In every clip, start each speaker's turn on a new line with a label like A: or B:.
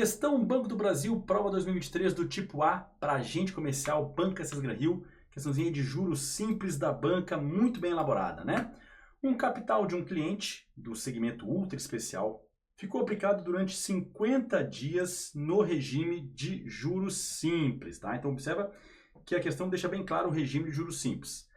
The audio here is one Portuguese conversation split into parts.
A: Questão Banco do Brasil, prova 2023 do tipo A para agente comercial, Banca César Gran Rio. Questãozinha de juros simples da banca, muito bem elaborada, né? Um capital de um cliente do segmento ultra especial ficou aplicado durante 50 dias no regime de juros simples, tá? Então observa que a questão deixa bem claro o regime de juros simples.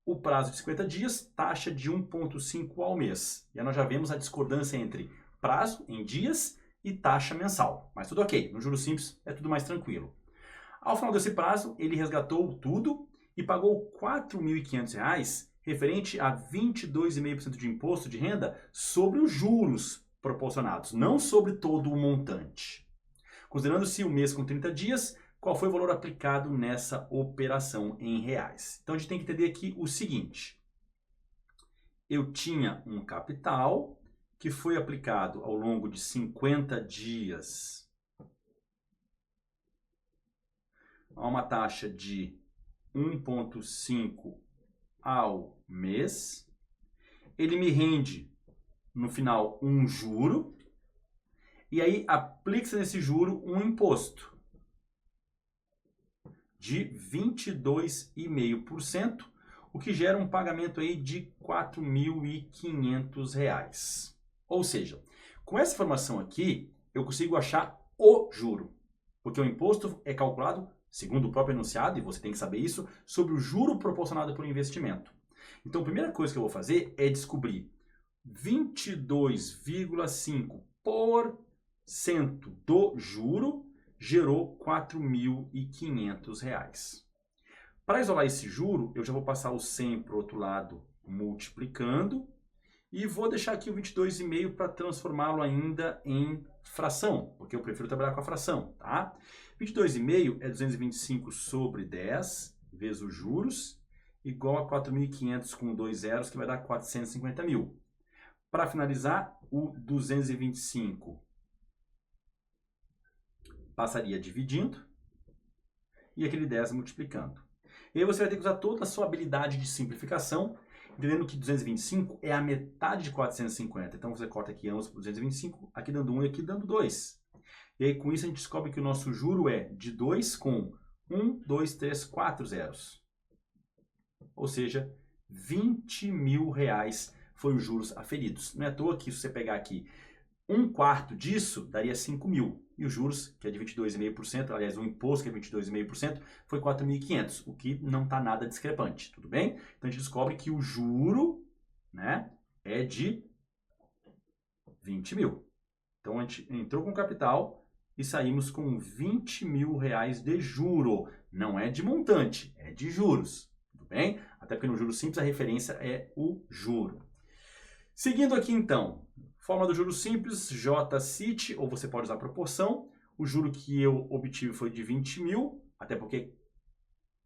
A: O prazo de 50 dias, taxa de 1,5 ao mês. E aí nós já vemos a discordância entre prazo em dias e taxa mensal. Mas tudo ok, no juros simples é tudo mais tranquilo. Ao final desse prazo, ele resgatou tudo e pagou R$ 4.500 referente a 22,5% de imposto de renda sobre os juros proporcionados, não sobre todo o montante. Considerando-se o mês com 30 dias, qual foi o valor aplicado nessa operação em reais? Então a gente tem que entender aqui o seguinte. Eu tinha um capital que foi aplicado ao longo de 50 dias a uma taxa de 1,5 ao mês. Ele me rende, no final, um juro. E aí aplica-se nesse juro um imposto de 22,5%, o que gera um pagamento aí de R$ 4.500. Ou seja, com essa informação aqui, eu consigo achar o juro, porque o imposto é calculado, segundo o próprio enunciado, e você tem que saber isso, sobre o juro proporcionado pelo investimento. Então, a primeira coisa que eu vou fazer é descobrir 22,5% do juro gerou R$ 4.500. Para isolar esse juro, eu já vou passar o 100 para o outro lado multiplicando e vou deixar aqui o 22,5 para transformá-lo ainda em fração, porque eu prefiro trabalhar com a fração, tá? 22,5 é 225 sobre 10 vezes os juros, igual a 4.500 com 2 zeros, que vai dar 450 mil. Para finalizar, o 225 passaria dividindo e aquele 10 multiplicando. E aí você vai ter que usar toda a sua habilidade de simplificação, entendendo que 225 é a metade de 450. Então você corta aqui ambos por 225, aqui dando 1 e aqui dando 2. E aí com isso a gente descobre que o nosso juro é de 2 com 1, 2, 3, 4 zeros. Ou seja, R$20.000 foi os juros aferidos. Não é à toa que se você pegar aqui 1/4 disso, daria 5.000. E os juros, que é de 22,5%, aliás, o imposto, que é 22,5%, foi 4.500, o que não está nada discrepante, tudo bem? Então a gente descobre que o juro, né, é de 20.000. Então a gente entrou com capital e saímos com R$20.000 de juro. Não é de montante, é de juros, tudo bem? Até porque no juro simples a referência é o juro. Seguindo aqui então, forma do juro simples, J-CIT, ou você pode usar proporção. O juro que eu obtive foi de 20.000, até porque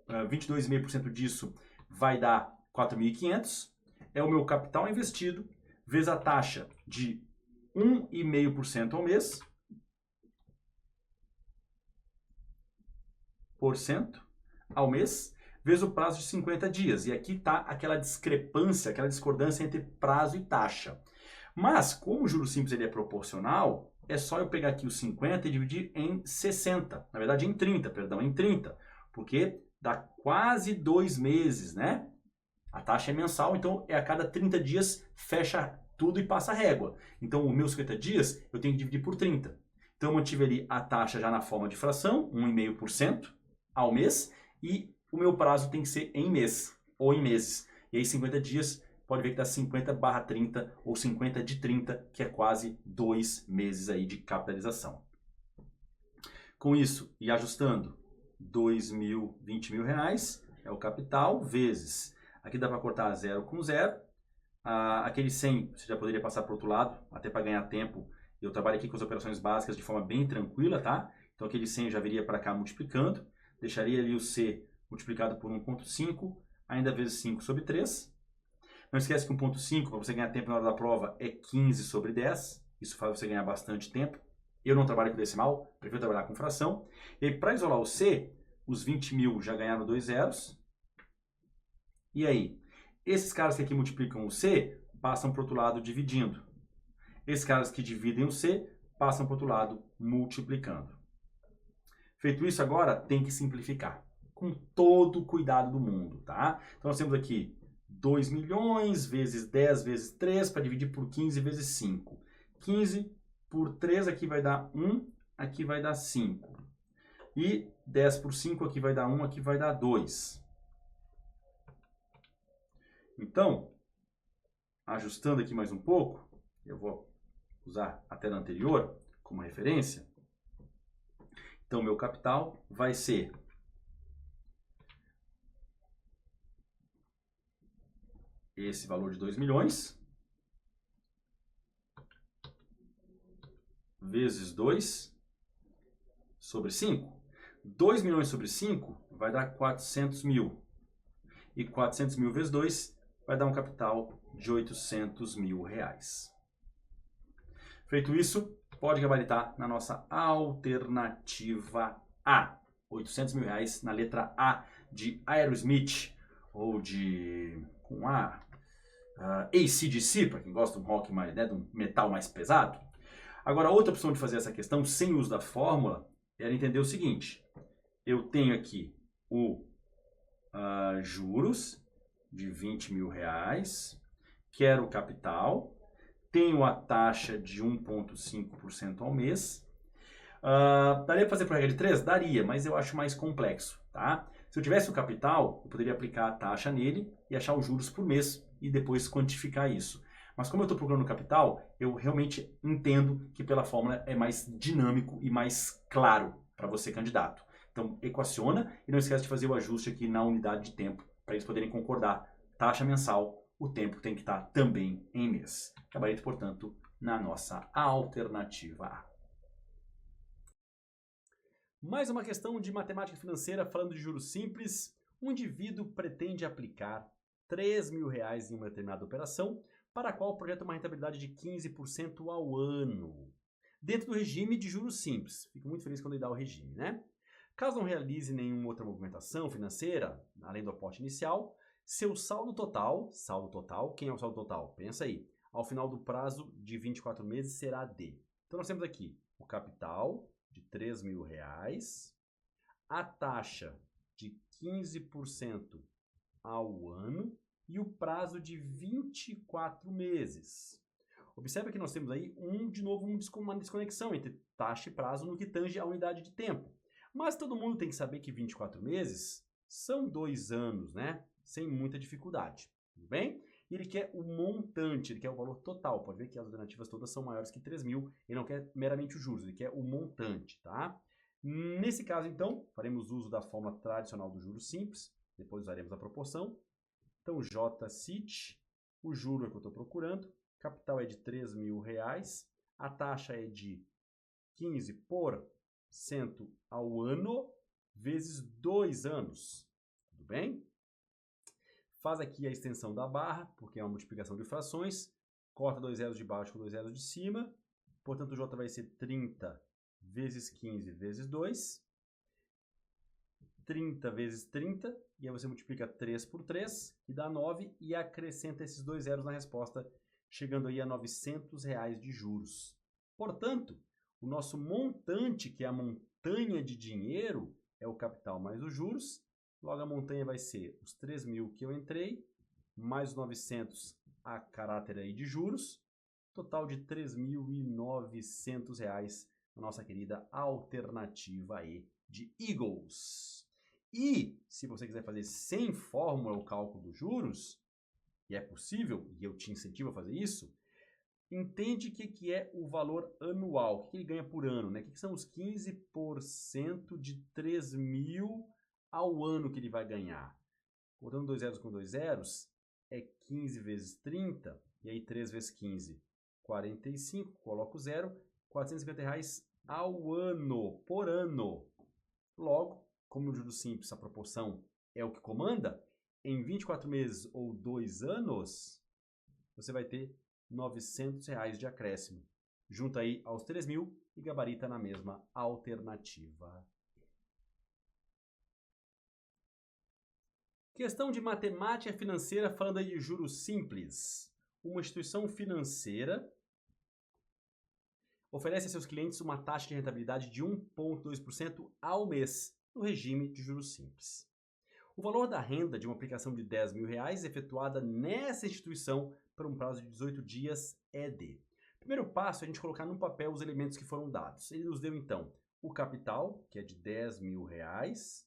A: 22,5% disso vai dar 4.500. É o meu capital investido, vezes a taxa de 1,5% ao mês, vezes o prazo de 50 dias. E aqui está aquela discrepância, aquela discordância entre prazo e taxa. Mas, como o juro simples ele é proporcional, é só eu pegar aqui os 50 e dividir em 60. Na verdade, em 30, perdão, em 30. Porque dá quase 2 meses, né? A taxa é mensal, então é a cada 30 dias fecha tudo e passa a régua. Então, os meus 50 dias eu tenho que dividir por 30. Então, eu mantive ali a taxa já na forma de fração, 1,5% ao mês, e o meu prazo tem que ser em mês, ou em meses. E aí 50 dias, pode ver que dá 50/30, ou 50 de 30, que é quase 2 meses aí de capitalização. Com isso, e ajustando, 20 mil reais é o capital, vezes, aqui dá para cortar 0 com 0, aquele 100 você já poderia passar para o outro lado, até para ganhar tempo. Eu trabalho aqui com as operações básicas de forma bem tranquila, tá? Então aquele 100 eu já viria para cá multiplicando, deixaria ali o C multiplicado por 1,5, ainda vezes 5 sobre 3. Não esquece que 1,5 para você ganhar tempo na hora da prova é 15 sobre 10. Isso faz você ganhar bastante tempo. Eu não trabalho com decimal, prefiro trabalhar com fração. E aí, para isolar o C, os 20.000 já ganharam 2 zeros. E aí, esses caras que aqui multiplicam o C, passam para o outro lado dividindo. Esses caras que dividem o C, passam para o outro lado, multiplicando. Feito isso, agora tem que simplificar, com todo o cuidado do mundo, tá? Então, nós temos aqui 2 milhões vezes 10 vezes 3 para dividir por 15 vezes 5. 15 por 3 aqui vai dar 1, aqui vai dar 5. E 10 por 5 aqui vai dar 1, aqui vai dar 2. Então, ajustando aqui mais um pouco, eu vou usar a tela anterior como referência. Então, meu capital vai ser esse valor de 2 milhões vezes 2 sobre 5. 2 milhões sobre 5 vai dar 400 mil. E 400 mil vezes 2 vai dar um capital de 800 mil reais. Feito isso, pode gabaritar na nossa alternativa A. 800 mil reais na letra A de Aerosmith, ou de com A, AC/DC, para quem gosta de um rock mais, né, de um metal mais pesado. Agora, outra opção de fazer essa questão sem uso da fórmula era entender o seguinte. Eu tenho aqui o juros de 20 mil reais, quero o capital, tenho a taxa de 1,5% ao mês. Daria para fazer por regra de 3? Daria, mas eu acho mais complexo, tá? Se eu tivesse o capital, eu poderia aplicar a taxa nele e achar os juros por mês e depois quantificar isso. Mas como eu estou procurando capital, eu realmente entendo que pela fórmula é mais dinâmico e mais claro para você, candidato. Então, equaciona e não esquece de fazer o ajuste aqui na unidade de tempo para eles poderem concordar. Taxa mensal, o tempo tem que estar também em mês. Gabarito, portanto, na nossa alternativa A. Mais uma questão de matemática financeira falando de juros simples. Um indivíduo pretende aplicar 3 mil reais em uma determinada operação, para a qual projeta uma rentabilidade de 15% ao ano, dentro do regime de juros simples. Fico muito feliz quando ele dá o regime, né? Caso não realize nenhuma outra movimentação financeira, além do aporte inicial, seu saldo total, quem é o saldo total? Pensa aí, ao final do prazo de 24 meses será D. Então nós temos aqui o capital de 3 mil reais, a taxa de 15% ao ano e o prazo de 24 meses. Observe que nós temos aí, de novo, uma desconexão entre taxa e prazo no que tange a unidade de tempo. Mas todo mundo tem que saber que 24 meses são 2 anos, né? Sem muita dificuldade, tudo bem? E ele quer o montante, ele quer o valor total. Pode ver que as alternativas todas são maiores que 3 mil. Ele não quer meramente os juros, ele quer o montante, tá? Nesse caso, então, faremos uso da fórmula tradicional do juros simples. Depois usaremos a proporção. Então, JCIT, o juro é que eu estou procurando. Capital é de 3 mil reais. A taxa é de 15% ao ano, vezes 2 anos. Tudo bem? Faz aqui a extensão da barra, porque é uma multiplicação de frações. Corta 2 zeros de baixo com 2 zeros de cima. Portanto, o J vai ser 30 vezes 15 vezes 2. 30 vezes 30. E aí você multiplica 3 por 3, que dá 9. E acrescenta esses 2 zeros na resposta, chegando aí a 900 reais de juros. Portanto, o nosso montante, que é a montanha de dinheiro, é o capital mais os juros. Logo, a montanha vai ser os 3 mil que eu entrei, mais os 900 a caráter aí de juros. Total de 3.900 reais na nossa querida alternativa E de Eagles. E, se você quiser fazer sem fórmula o cálculo dos juros, e é possível, e eu te incentivo a fazer isso, entende o que é o valor anual, o que ele ganha por ano, né? O que são os 15% de 3 mil ao ano que ele vai ganhar? Botando 2 zeros com 2 zeros, é 15 vezes 30, e aí 3 vezes 15, 45, coloco o zero, 450 reais ao ano, por ano. Logo, como no juros simples a proporção é o que comanda, em 24 meses ou 2 anos, você vai ter 900 reais de acréscimo. Junta aí aos 3 mil e gabarita na mesma alternativa. Questão de matemática financeira falando aí de juros simples. Uma instituição financeira oferece a seus clientes uma taxa de rentabilidade de 1,2% ao mês, no regime de juros simples. O valor da renda de uma aplicação de R$10.000 efetuada nessa instituição por um prazo de 18 dias é de... Primeiro passo é a gente colocar no papel os elementos que foram dados. Ele nos deu, então, o capital, que é de R$10.000,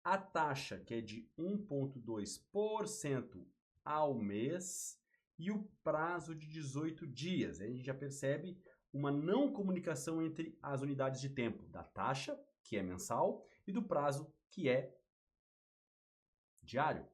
A: a taxa, que é de 1,2% ao mês, e o prazo de 18 dias. Aí a gente já percebe uma não comunicação entre as unidades de tempo da taxa, que é mensal, e do prazo, que é diário.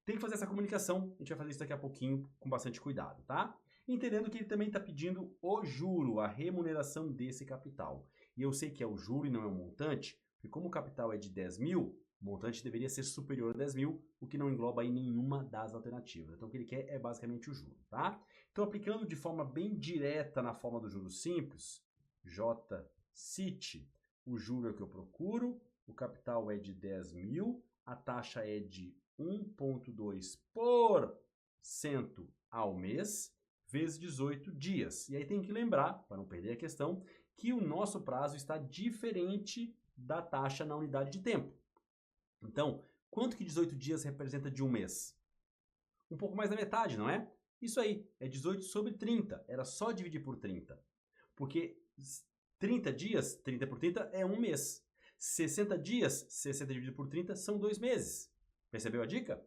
A: Tem que fazer essa comunicação, a gente vai fazer isso daqui a pouquinho com bastante cuidado, tá? Entendendo que ele também está pedindo o juro, a remuneração desse capital. E eu sei que é o juro e não é o montante, porque como o capital é de 10 mil, o montante deveria ser superior a 10 mil, o que não engloba aí nenhuma das alternativas. Então o que ele quer é basicamente o juro, tá? Então aplicando de forma bem direta na forma do juro simples, JCIT, o juro é o que eu procuro, o capital é de 10 mil, a taxa é de 1,2% ao mês, vezes 18 dias. E aí tem que lembrar, para não perder a questão, que o nosso prazo está diferente da taxa na unidade de tempo. Então, quanto que 18 dias representa de um mês? Um pouco mais da metade, não é? Isso aí, é 18 sobre 30. Era só dividir por 30. Porque 30 dias, 30 por 30 é um mês. 60 dias, 60 dividido por 30 são 2 meses. Percebeu a dica?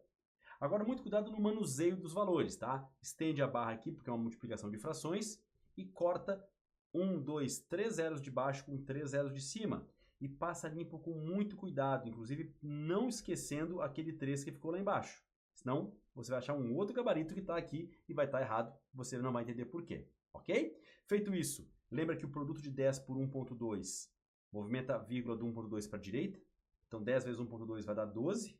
A: Agora, muito cuidado no manuseio dos valores, tá? Estende a barra aqui, porque é uma multiplicação de frações, e corta 1, 2, 3 zeros de baixo com 3 zeros de cima. E passa limpo com muito cuidado, inclusive não esquecendo aquele 3 que ficou lá embaixo. Senão, você vai achar um outro gabarito que está aqui e vai estar errado, você não vai entender por quê, ok? Feito isso, lembra que o produto de 10 por 1,2 movimenta a vírgula do 1,2 para a direita? Então, 10 vezes 1,2 vai dar 12,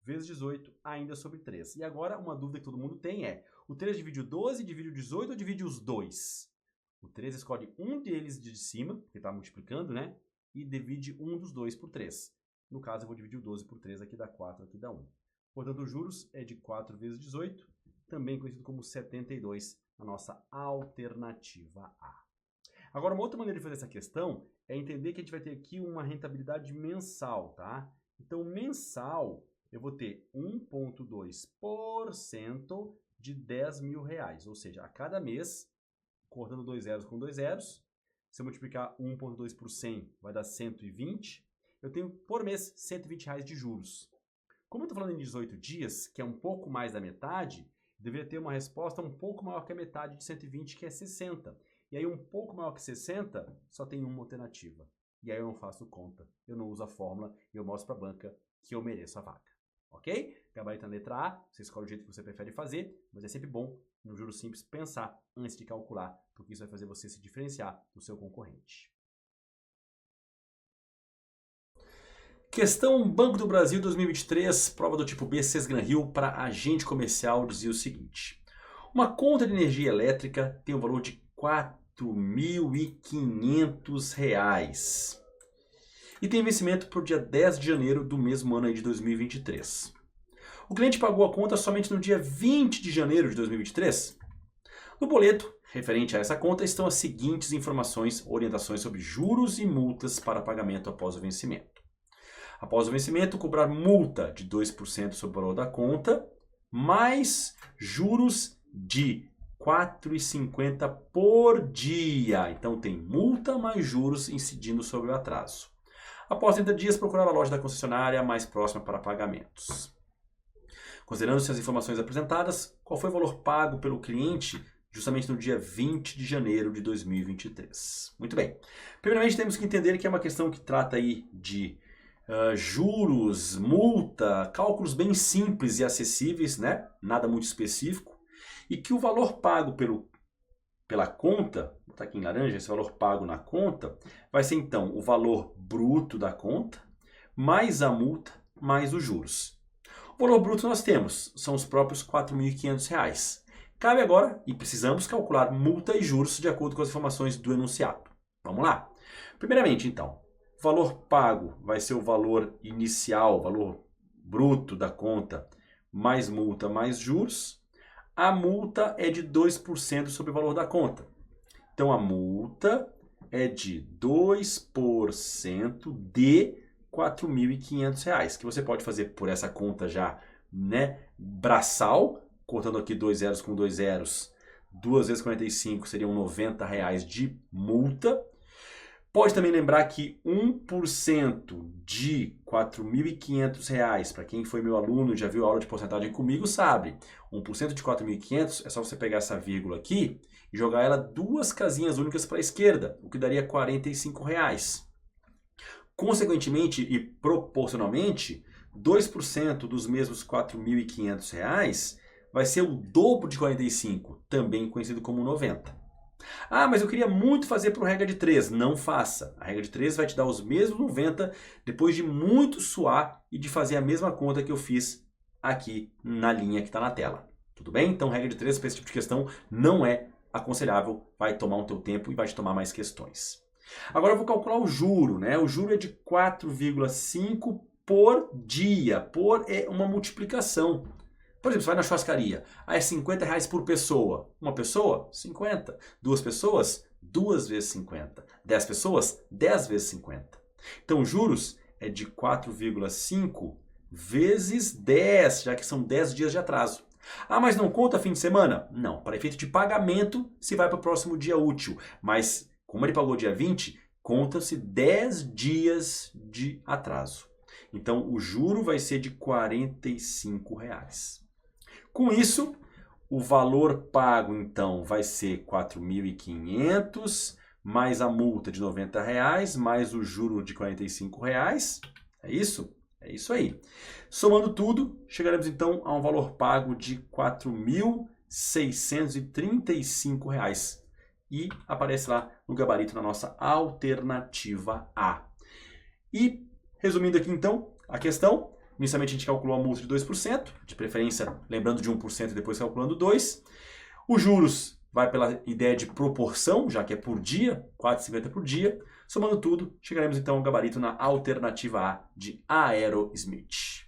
A: vezes 18, ainda sobre 3. E agora, uma dúvida que todo mundo tem é, o 3 divide o 12, divide o 18 ou divide os dois? O 3 escolhe um deles de cima, porque está multiplicando, né? E divide um dos dois por 3. No caso, eu vou dividir o 12 por 3, aqui dá 4, aqui dá 1. Portanto, os juros é de 4 vezes 18, também conhecido como 72, a nossa alternativa A. Agora, uma outra maneira de fazer essa questão é entender que a gente vai ter aqui uma rentabilidade mensal, tá? Então, mensal, eu vou ter 1,2% de R$10.000, ou seja, a cada mês, cortando 2 zeros com 2 zeros, se eu multiplicar 1,2 por 100, vai dar 120. Eu tenho, por mês, R$120 de juros. Como eu estou falando em 18 dias, que é um pouco mais da metade, deveria ter uma resposta um pouco maior que a metade de 120, que é 60. E aí, um pouco maior que 60, só tem uma alternativa. E aí eu não faço conta, eu não uso a fórmula, e eu mostro para a banca que eu mereço a vaga. Ok? Gabarito na letra A, você escolhe o jeito que você prefere fazer, mas é sempre bom, no juros simples, pensar antes de calcular, porque isso vai fazer você se diferenciar do seu concorrente. Questão Banco do Brasil 2023, prova do tipo B, Sesgran Rio, para agente comercial, dizia o seguinte. Uma conta de energia elétrica tem um valor de R$4.500 e tem vencimento para o dia 10 de janeiro do mesmo ano aí de 2023. O cliente pagou a conta somente no dia 20 de janeiro de 2023. No boleto, referente a essa conta, estão as seguintes informações, orientações sobre juros e multas para pagamento após o vencimento. Após o vencimento, cobrar multa de 2% sobre o valor da conta, mais juros de R$ 4,50 por dia. Então tem multa mais juros incidindo sobre o atraso. Após 30 dias, procurar a loja da concessionária mais próxima para pagamentos. Considerando-se as informações apresentadas, qual foi o valor pago pelo cliente justamente no dia 20 de janeiro de 2023? Muito bem. Primeiramente, temos que entender que é uma questão que trata aí de juros, multa, cálculos bem simples e acessíveis, né? Nada muito específico. E que o valor pago pela conta, vou botar aqui em laranja, esse valor pago na conta, vai ser então o valor bruto da conta, mais a multa, mais os juros. O valor bruto nós temos, são os próprios R$ 4.500. Cabe agora, e precisamos calcular multa e juros de acordo com as informações do enunciado. Vamos lá? Primeiramente, então, o valor pago vai ser o valor inicial, o valor bruto da conta, mais multa, mais juros. A multa é de 2% sobre o valor da conta. Então, a multa é de 2% de R$ 4.500, que você pode fazer por essa conta já, né, braçal, contando aqui 2 zeros com 2 zeros, 2 vezes 45 seriam R$ 90 de multa. Pode também lembrar que 1% de R$ 4.500, para quem foi meu aluno e já viu a aula de porcentagem comigo, sabe. 1% de 4.500 é só você pegar essa vírgula aqui e jogar ela 2 casinhas únicas para a esquerda, o que daria R$ 45. Consequentemente e proporcionalmente, 2% dos mesmos R$ 4.500 vai ser o dobro de 45, também conhecido como 90. Ah, mas eu queria muito fazer por regra de 3. Não faça. A regra de 3 vai te dar os mesmos 90 depois de muito suar e de fazer a mesma conta que eu fiz aqui na linha que está na tela. Tudo bem? Então, regra de 3 para esse tipo de questão não é aconselhável. Vai tomar um teu tempo e vai te tomar mais questões. Agora eu vou calcular o juro, né? O juro é de 4,5 por dia. Por é uma multiplicação. Por exemplo, você vai na churrascaria, é R$ 50 por pessoa. Uma pessoa, 50. Duas pessoas, 2 vezes 50. 10 pessoas, 10 vezes 50. Então, juros é de 4,5 vezes 10, já que são 10 dias de atraso. Ah, mas não conta fim de semana? Não, para efeito de pagamento, se vai para o próximo dia útil. Mas, como ele pagou dia 20, conta-se 10 dias de atraso. Então, o juro vai ser de R$ 45. Com isso, o valor pago, então, vai ser 4.500, mais a multa de R$ 90, mais o juro de R$ 45. É isso? É isso aí. Somando tudo, chegaremos, então, a um valor pago de R$ 4.635. E aparece lá no gabarito na nossa alternativa A. E, resumindo aqui, então, a questão... Inicialmente a gente calculou a multa de 2%, de preferência lembrando de 1% e depois calculando 2%. Os juros vai pela ideia de proporção, já que é por dia, 4,50 por dia. Somando tudo, chegaremos então ao gabarito na alternativa A de Aerosmith.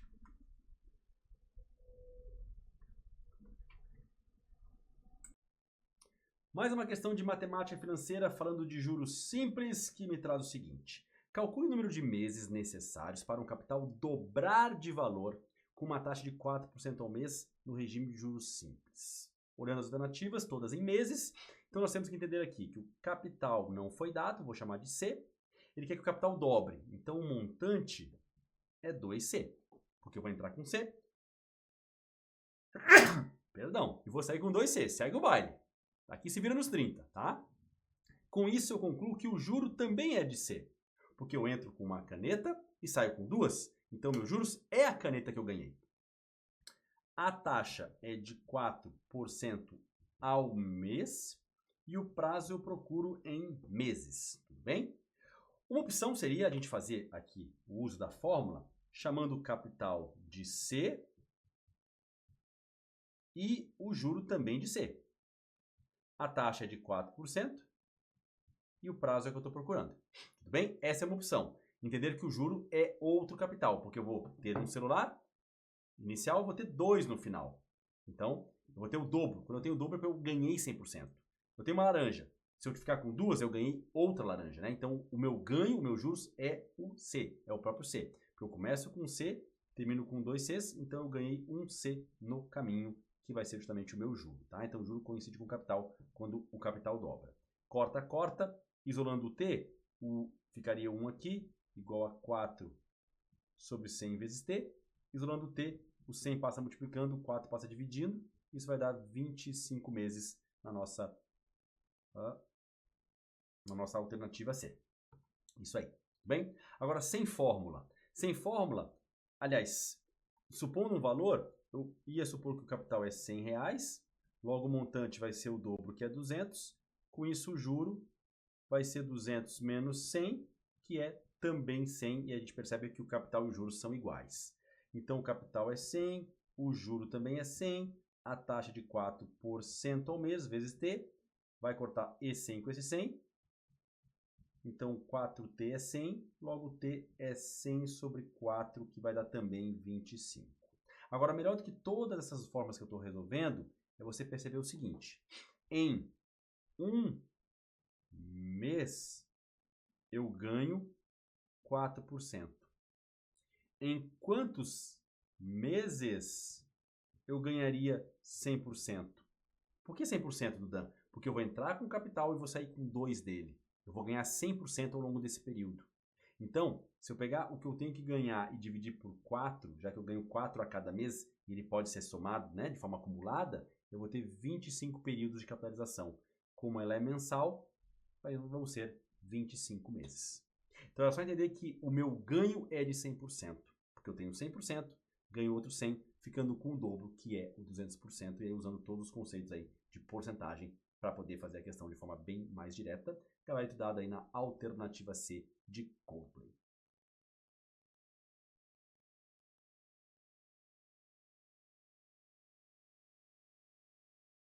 A: Mais uma questão de matemática financeira falando de juros simples que me traz o seguinte. Calcule o número de meses necessários para um capital dobrar de valor com uma taxa de 4% ao mês no regime de juros simples. Olhando as alternativas, todas em meses, então nós temos que entender aqui que o capital não foi dado, vou chamar de C. Ele quer que o capital dobre, então o montante é 2C, porque eu vou entrar com C. Perdão, e vou sair com 2C, segue o baile. Aqui se vira nos 30, tá? Com isso eu concluo que o juro também é de C. Porque eu entro com uma caneta e saio com 2, então meus juros é a caneta que eu ganhei. A taxa é de 4% ao mês e o prazo eu procuro em meses, tudo bem? Uma opção seria a gente fazer aqui o uso da fórmula, chamando o capital de C e o juro também de C. A taxa é de 4%. E o prazo é que eu estou procurando. Tudo bem? Essa é uma opção. Entender que o juro é outro capital, porque eu vou ter um celular inicial, eu vou ter 2 no final. Então, eu vou ter o dobro. Quando eu tenho o dobro é porque eu ganhei 100%. Eu tenho uma laranja. Se eu ficar com 2, eu ganhei outra laranja, né? Então, o meu ganho, o meu juros é o C, é o próprio C. Porque eu começo com C, termino com 2 Cs, então eu ganhei um C no caminho, que vai ser justamente o meu juro, tá? Então, o juro coincide com o capital quando o capital dobra. Corta, corta. Isolando o t, ficaria 1 aqui, igual a 4 sobre 100 vezes t. Isolando o t, o 100 passa multiplicando, o 4 passa dividindo. Isso vai dar 25 meses na nossa alternativa C. Isso aí, bem? Agora, sem fórmula. Sem fórmula, aliás, supondo um valor, eu ia supor que o capital é R$100, logo o montante vai ser o dobro, que é 200. Com isso, o juro vai ser 200 menos 100, que é também 100, e a gente percebe que o capital e o juros são iguais. Então, o capital é 100, o juro também é 100, a taxa de 4% ao mês, vezes T, vai cortar esse 100 com esse 100. Então, 4T é 100, logo T é 100 sobre 4, que vai dar também 25. Agora, melhor do que todas essas formas que eu estou resolvendo, é você perceber o seguinte. Em um mês, eu ganho 4%. Em quantos meses eu ganharia 100%? Por que 100%, Dudan? Porque eu vou entrar com capital e vou sair com 2 dele. Eu vou ganhar 100% ao longo desse período. Então, se eu pegar o que eu tenho que ganhar e dividir por 4, já que eu ganho 4 a cada mês, e ele pode ser somado, né, de forma acumulada, eu vou ter 25 períodos de capitalização. Como ela é mensal, vão ser 25 meses. Então é só entender que o meu ganho é de 100%, porque eu tenho 100%, ganho outro 100%, ficando com o dobro, que é o 200%, e aí usando todos os conceitos aí de porcentagem para poder fazer a questão de forma bem mais direta, gabarito dado aí na alternativa C de Coldplay.